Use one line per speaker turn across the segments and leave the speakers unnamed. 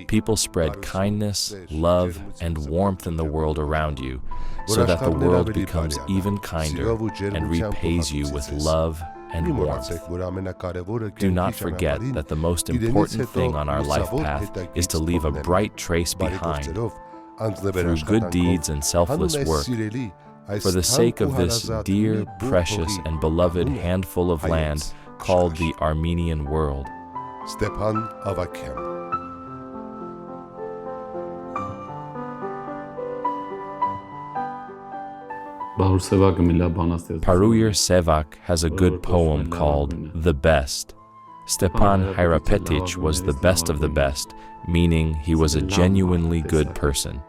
People spread kindness, love, and warmth in the world around you, so that the world becomes even kinder and repays you with love and warmth. Do not forget that the most important thing on our life path is to leave a bright trace behind through good deeds and selfless work. For the sake of this dear, precious, and beloved handful of land called the Armenian world.
Stepan Avagyan.
Paruyr Sevak has a good poem called The Best. Stepan Avagyan was the best of the best, meaning he was a genuinely good person.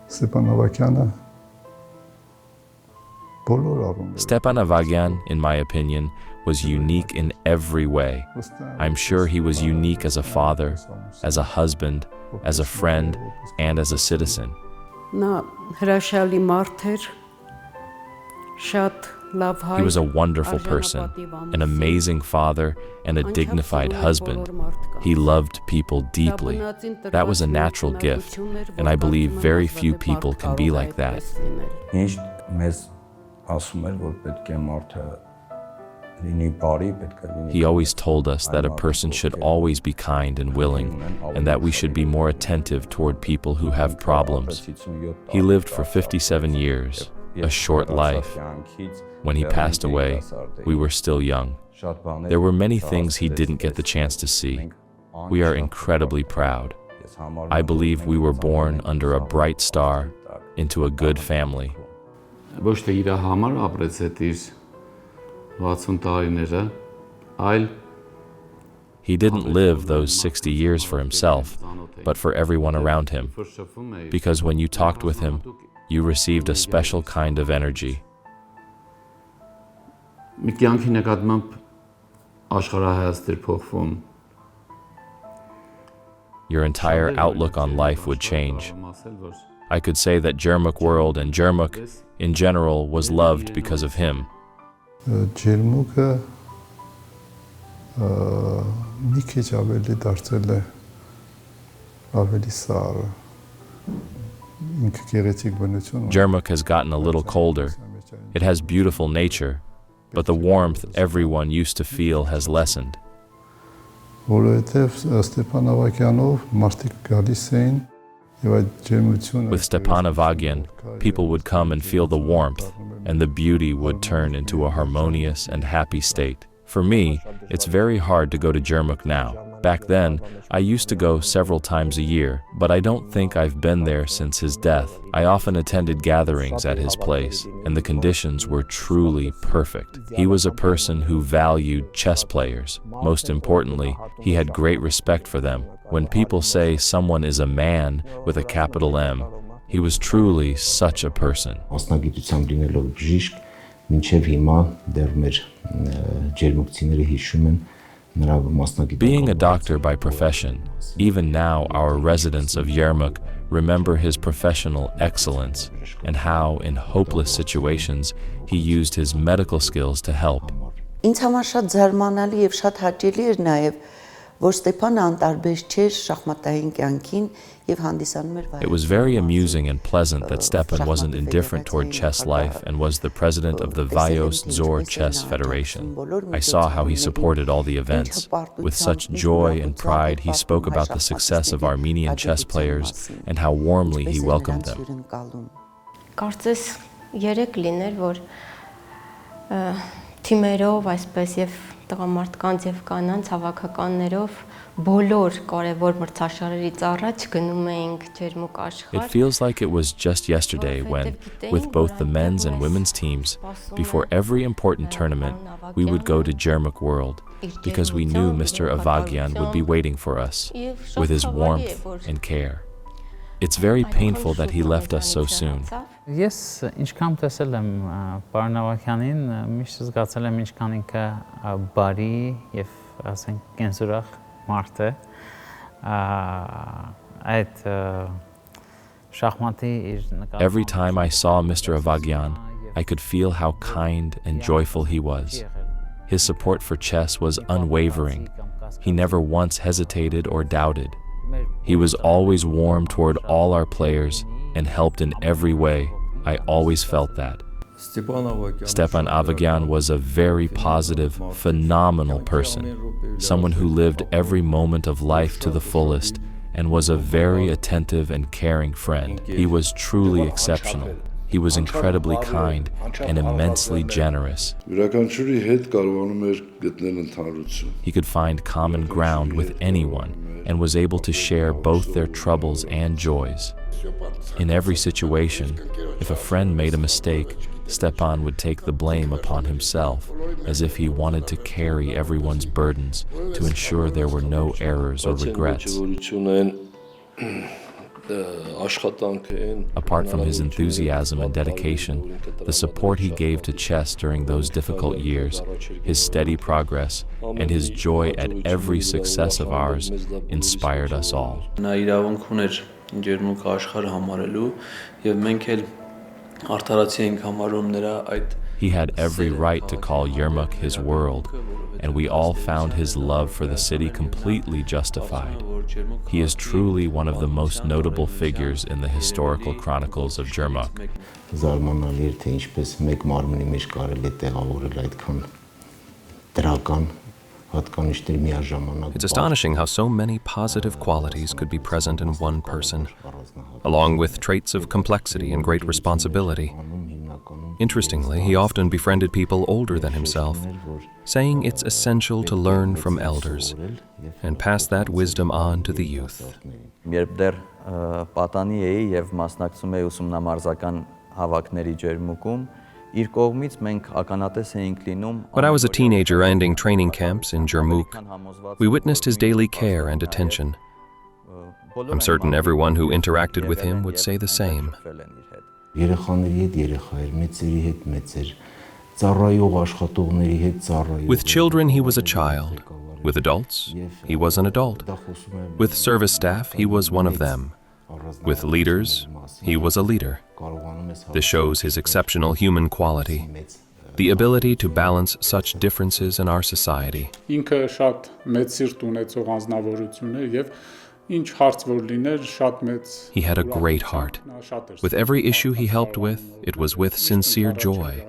Stepan Avagyan,
in my opinion, was unique in every way. I'm sure he was unique as a father, as a husband, as a friend, and as a citizen. He was a wonderful person, an amazing father, and a dignified husband. He loved people deeply. That was a natural gift, and I believe very few people can be like that. He always told us that a person should always be kind and willing, and that we should be more attentive toward people who have problems. He lived for 57 years, a short life. When he passed away, we were still young. There were many things he didn't get the chance to see. We are incredibly proud. I believe we were born under a bright star, into a good family. He didn't live those 60 years for himself, but for everyone around him. Because when you talked with him, you received a special kind of energy. Your entire outlook on life would change. I could say that Jermuk world and Jermuk, in general, was loved because of him. Jermuk has gotten a little colder. It has beautiful nature, but the warmth everyone used to feel has lessened. With Stepan Avagyan, people would come and feel the warmth, and the beauty would turn into a harmonious and happy state. For me, it's very hard to go to Jermuk now. Back then, I used to go several times a year, but I don't think I've been there since his death. I often attended gatherings at his place, and the conditions were truly perfect. He was a person who valued chess players. Most importantly, he had great respect for them. When people say someone is a man with a capital M, he was truly such a person. Being a doctor by profession, even now our residents of Yermuk remember his professional excellence and how, in hopeless situations, he used his medical skills to help. It was very amusing and pleasant that Stepan wasn't indifferent toward chess life and was the president of the Vayos Zor Chess Federation. I saw how he supported all the events. With such joy and pride, he spoke about the success of Armenian chess players and how warmly he welcomed them.
Տղամարդկանց եւ կանանց հավաքականներով բոլոր կարևոր մրցաշարերից առաջ գնում էինք Ջերմուկ աշխարհ.
It feels like it was just yesterday when, with both the men's and women's teams, before every important tournament, we would go to Jermuk World, because we knew Mr. Avagyan would be waiting for us, with his warmth and care. It's very painful that he left us so soon.
Ես ինչքան տեսել եմ պարոն Ավագյանին, միշտ զգացել եմ ինչքան ինքը բարի եւ ասենք կենսուրախ մարդ է։ Այդ շախմատի իր նկատմամբ
Every time I saw Mr. Avagyan, I could feel how kind and joyful he was. His support for chess was unwavering. He never once hesitated or doubted. He was always warm toward all our players and helped in every way. I always felt that. Stepan Avagyan was a very positive, phenomenal person, someone who lived every moment of life to the fullest and was a very attentive and caring friend. He was truly exceptional. He was incredibly kind and immensely generous. He could find common ground with anyone and was able to share both their troubles and joys. In every situation, if a friend made a mistake, Stepan would take the blame upon himself, as if he wanted to carry everyone's burdens to ensure there were no errors or regrets. Apart from his enthusiasm and dedication, the support he gave to chess during those difficult years, his steady progress, and his joy at every success of ours inspired us all. He had every right to call Yermak his world, and we all found his love for the city completely justified. He is truly one of the most notable figures in the historical chronicles of Yermak.
It's astonishing how so many positive qualities could be present in one person, along with traits of complexity and great responsibility. Interestingly, he often befriended people older than himself, saying it's essential to learn from elders and pass that wisdom on to the youth. When I was a teenager ending training camps in Jermuk, we witnessed his daily care and attention. I'm certain everyone who interacted with him would say the same. With children, he was a child. With adults, he was an adult. With service staff, he was one of them. With leaders, he was a leader. This shows his exceptional human quality, the ability to balance such differences in our society. He had a great heart. With every issue he helped with, it was with sincere joy.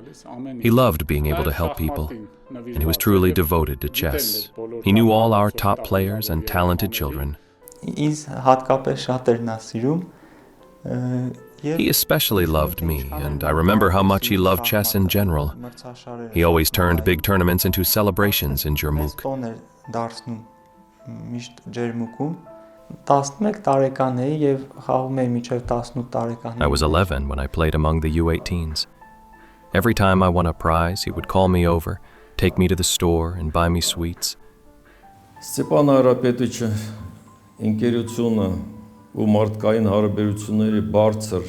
He loved being able to help people, and he was truly devoted to chess. He knew all our top players and talented children. He especially loved me, and I remember how much he loved chess in general. He always turned big tournaments into celebrations in Jermuk. I was 11 when I played among the U18s. Every time I won a prize, he would call me over, take me to the store, and buy me sweets.
Stepan Avagyan ընկերությունը ու մարդկային հարաբերությունների բարձր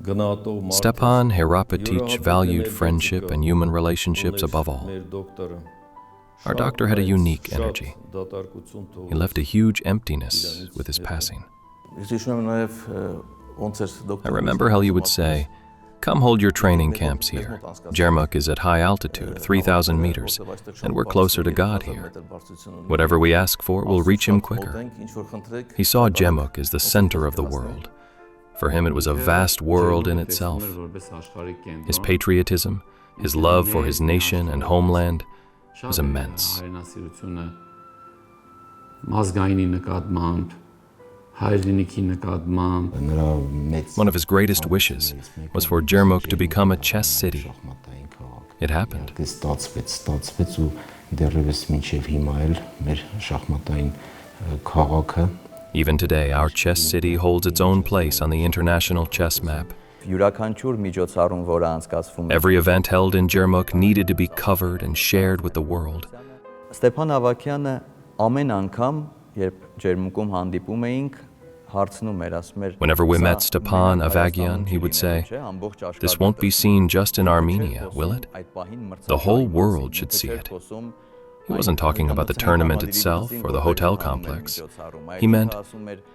գնահատող
Stepan Avagyan valued friendship and human relationships above all. Our doctor had a unique energy. He left a huge emptiness with his passing. I remember how he would say, "Come hold your training camps here. Jermuk is at high altitude, 3,000 meters, and we're closer to God here. Whatever we ask for will reach him quicker." He saw Jermuk as the center of the world. For him, it was a vast world in itself. His patriotism, his love for his nation and homeland was immense. One of his greatest wishes was for Jermuk to become a chess city. It happened. Even today, our chess city holds its own place on the international chess map. Every event held in Jermuk needed to be covered and shared with the world.
Stepan Avagyանը ամեն անգամ, երբ Ջերմուկում հանդիպում էինք,
Whenever we met Stepan Avagyan, he would say, "This won't be seen just in Armenia, will it? The whole world should see it." He wasn't talking about the tournament itself or the hotel complex. He meant,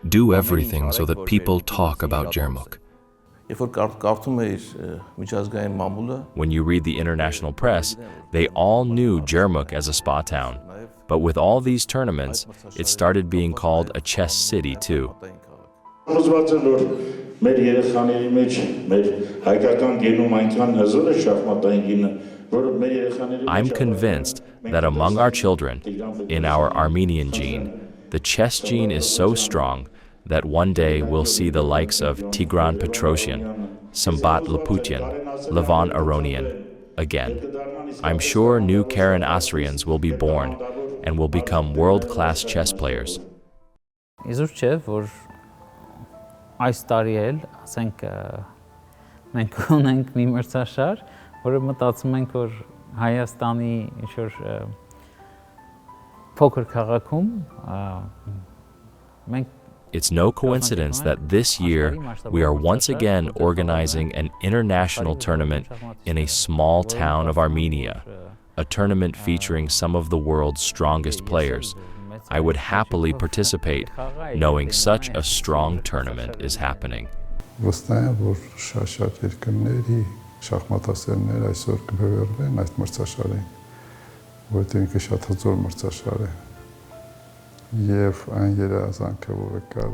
do everything so that people talk about Jermuk.
When you read the international press, they all knew Jermuk as a spa town. But with all these tournaments, it started being called a chess city too. I'm convinced that among our children, in our Armenian gene, the chess gene is so strong that one day we'll see the likes of Tigran Petrosyan, Sambat Laputian, Levon Aronian again. I'm sure new Karen Asrians will be born and will become world-class chess players.
Իզուր չէ, որ այս տարի էլ, ասենք, մենք ունենք մի մրցաշար, որը մտածում ենք, որ Հայաստանի ինչ-որ փոքր քաղաքում մենք
It's no coincidence that this year we are once again organizing an international tournament in a small town of Armenia, a tournament featuring some of the world's strongest players. I would happily participate, knowing such a strong tournament is happening.
Վստահ եմ, որ շատ երկրների շախմատասերներ այսօր կբևեռվեն այդ մրցաշարին, որովհետև ինքը շատ հզոր մրցաշար է։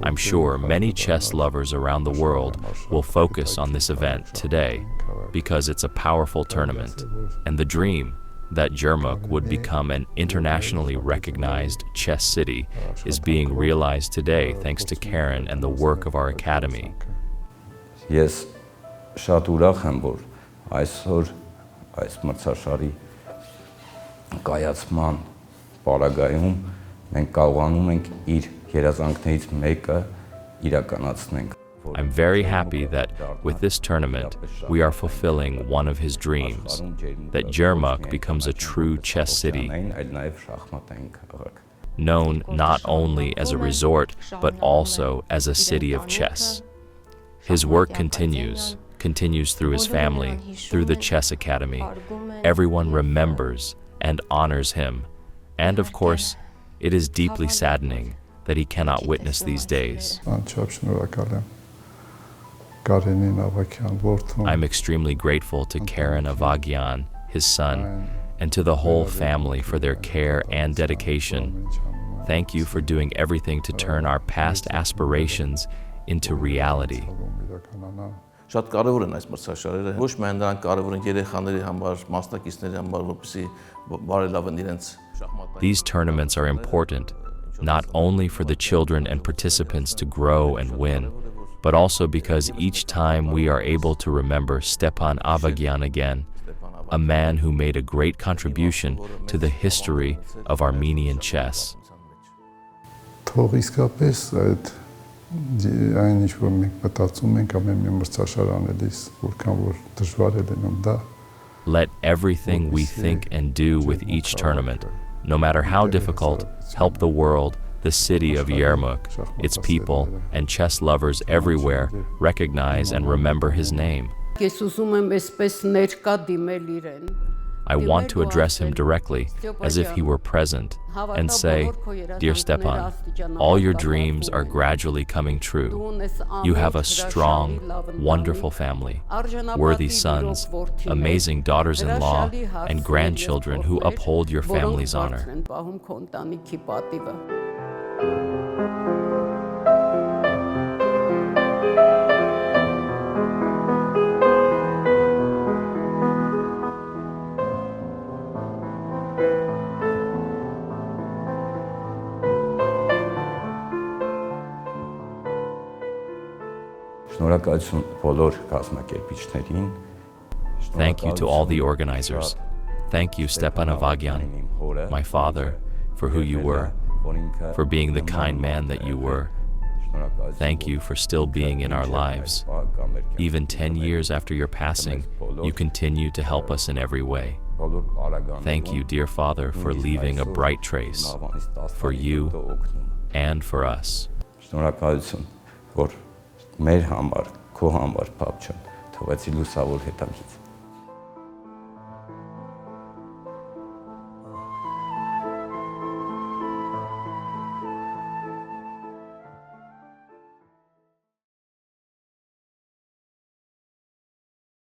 I'm sure many chess lovers around the world will focus on this event today because it's a powerful tournament, and the dream that Jermuk would become an internationally recognized chess city is being realized today thanks to Karen and the work of our academy.
Ես շատ ուրախ եմ, որ այսօր այս մրցաշարի կայացման պարագայում մենք կարողանում ենք իր երազանքներից մեկը իրականացնենք.
I'm very happy that with this tournament we are fulfilling one of his dreams, that Jermuk becomes a true chess city, known not only as a resort but also as a city of chess. His work continues through his family, through the chess academy. Everyone remembers and honors him, and of course, it is deeply saddening that he cannot witness these days. I'm extremely grateful to Karen Avagyan, his son, and to the whole family for their care and dedication. Thank you for doing everything to turn our past aspirations into reality.
Շատ կարևոր են այս մրցաշարերը, ոչ միայն նրանք կարևոր են երեխաների համար, մասնակիցների համար, որպեսզի բարելավեն իրենց շախմատային.
These tournaments are important, not only for the children and participants to grow and win, but also because each time we are able to remember Stepan Avagyan again, a man who made a great contribution to the history of Armenian chess.
Այն ինչ որ մենք մտածում ենք ամեն մի մրցաշար անելիս, որքան որ դժվար է լինում դա.
Let everything we think and do with each tournament, no matter how difficult, help the world, the city of Yermuk, its people, and chess lovers everywhere recognize and remember his name. I want to address him directly, as if he were present, and say, "Dear Stepan, all your dreams are gradually coming true. You have a strong, wonderful family, worthy sons, amazing daughters-in-law, and grandchildren who uphold your family's honor." Thank you to all the organizers. Thank you, Stepan Avagyan, my father, for who you were, for being the kind man that you were. Thank you for still being in our lives. Even 10 years after your passing, you continue to help us in every way. Thank you, dear Father, for leaving a bright trace, for you and for us.
Մեր համար, քո համար, Փափ ջան, թողեցի լուսավոր հետագիծ։